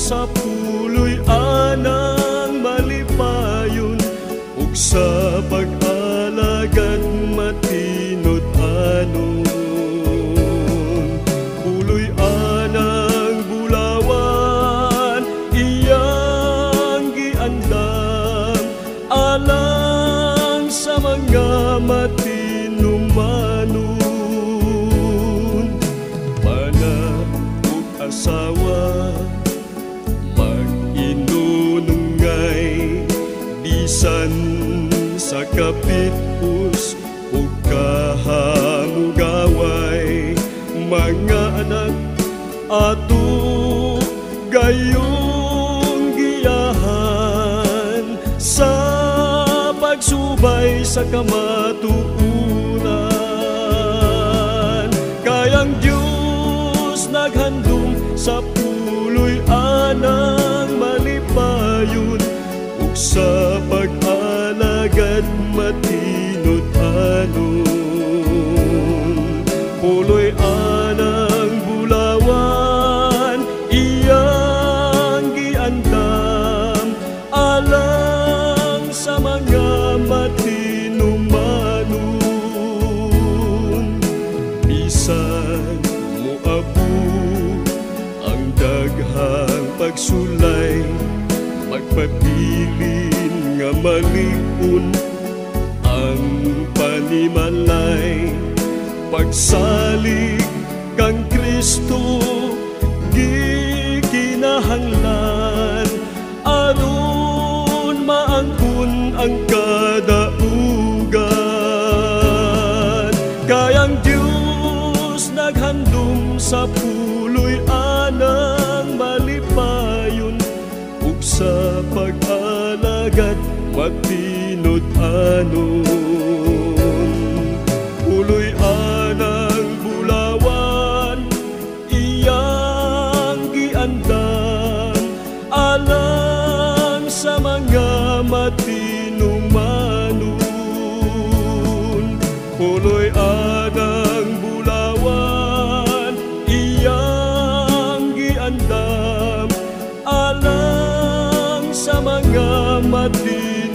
sa puloy anang malipayon, ug sa pag-alagad matinod anon. Puloy anang bulawan iyang giandam, alang sa mga matinumanon. Asawa mag-inunungay, bisan sa kapitpus o kahamugaway. Mga anak ato gayong giyahan sa pagsubay sa kamatuuran. Kayang Diyos naghandom sa puloy anang malipayon, ug sa pag-alagad matinod anon. Puloy anang bulawan iyang giandam, alang sa mga matinumanon. Bisan moabu ang daghang pagsulay, magpabilin nga maliun ang panimalay. Pagsalig kang Kristo gikinahanglan, aron maangkon ang kadaugan. Kayang Diyos naghandom sa puloy anang malipayon, ug sa pag-alagad matinod anon. Puloy anang bulawan iyang giandam, alang sa mga matinumanon. Puloy anang bulawan iyang giandam, alang sa mga matinumanon.